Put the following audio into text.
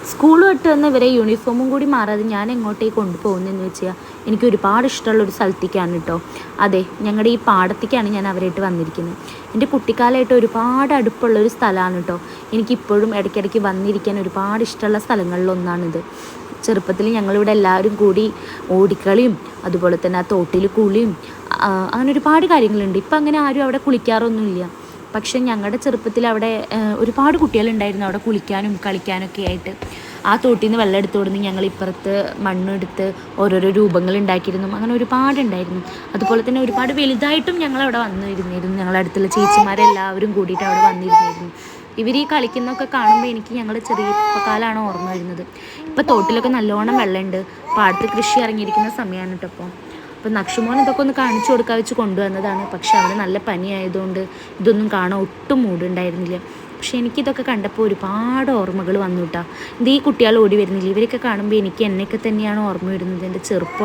School വിട്ട് വന്ന് ഇവരെ യൂണിഫോമും കൂടി മാറാതെ ഞാൻ എങ്ങോട്ടേക്ക് കൊണ്ടുപോകുന്നതെന്ന് വെച്ചാൽ എനിക്ക് ഒരുപാട് ഇഷ്ടമുള്ളൊരു സ്ഥലത്തേക്കാണ് കേട്ടോ. അതെ, ഞങ്ങളുടെ ഈ പാടത്തേക്കാണ് ഞാൻ അവരായിട്ട് വന്നിരിക്കുന്നത്. എൻ്റെ കുട്ടിക്കാലമായിട്ട് ഒരുപാട് അടുപ്പുള്ളൊരു സ്ഥലമാണ് കേട്ടോ. എനിക്കിപ്പോഴും ഇടയ്ക്കിടയ്ക്ക് വന്നിരിക്കാൻ ഒരുപാട് ഇഷ്ടമുള്ള സ്ഥലങ്ങളിലൊന്നാണിത്. ചെറുപ്പത്തിൽ ഞങ്ങളിവിടെ എല്ലാവരും കൂടി ഓടിക്കളിയും അതുപോലെ തന്നെ ആ തോട്ടിൽ കുളിയും അങ്ങനെ ഒരുപാട് കാര്യങ്ങളുണ്ട്. ഇപ്പം അങ്ങനെ ആരും അവിടെ കുളിക്കാറൊന്നുമില്ല. പക്ഷെ ഞങ്ങളുടെ ചെറുപ്പത്തിൽ അവിടെ ഒരുപാട് കുട്ടികളുണ്ടായിരുന്നു അവിടെ കുളിക്കാനും കളിക്കാനൊക്കെ ആയിട്ട്. ആ തോട്ടിൽ നിന്ന് വെള്ളം എടുത്തു കൊടുന്ന് ഞങ്ങൾ ഇപ്പുറത്ത് മണ്ണെടുത്ത് ഓരോരോ രൂപങ്ങൾ ഉണ്ടാക്കിയിരുന്നു. അങ്ങനെ ഒരുപാടുണ്ടായിരുന്നു. അതുപോലെ തന്നെ ഒരുപാട് വലുതായിട്ടും ഞങ്ങൾ അവിടെ വന്നിരുന്നിരുന്നു. ഞങ്ങളുടെ അടുത്തുള്ള ചേച്ചിമാരെല്ലാവരും കൂടിയിട്ട് അവിടെ വന്നിരുന്നിരുന്നു. ഇവർ ഈ കളിക്കുന്നതൊക്കെ കാണുമ്പോൾ എനിക്ക് ഞങ്ങളുടെ ചെറിയ കാലമാണ് ഓർമ്മ വരുന്നത്. ഇപ്പോൾ തോട്ടിലൊക്കെ നല്ലോണം വെള്ളമുണ്ട്. പാടത്ത് കൃഷി ഇറങ്ങിയിരിക്കുന്ന സമയമാണ് കേട്ടോ ഇപ്പോൾ. അപ്പോൾ നക്ഷുമോൻ ഇതൊക്കെ ഒന്ന് കാണിച്ചു കൊടുക്കാൻ വെച്ച് കൊണ്ടുവന്നതാണ്. പക്ഷെ അവന് നല്ല പനിയായതുകൊണ്ട് ഇതൊന്നും കാണാൻ ഒട്ടും മൂടുണ്ടായിരുന്നില്ല. പക്ഷെ എനിക്കിതൊക്കെ കണ്ടപ്പോൾ ഒരുപാട് ഓർമ്മകൾ വന്നു കേട്ടോ. ഇത് ഈ കുട്ടികൾ ഓടി വരുന്നില്ല, ഇവരൊക്കെ കാണുമ്പോൾ എനിക്ക് എന്നെയൊക്കെ തന്നെയാണ് ഓർമ്മ വരുന്നത്, എൻ്റെ ചെറുപ്പം.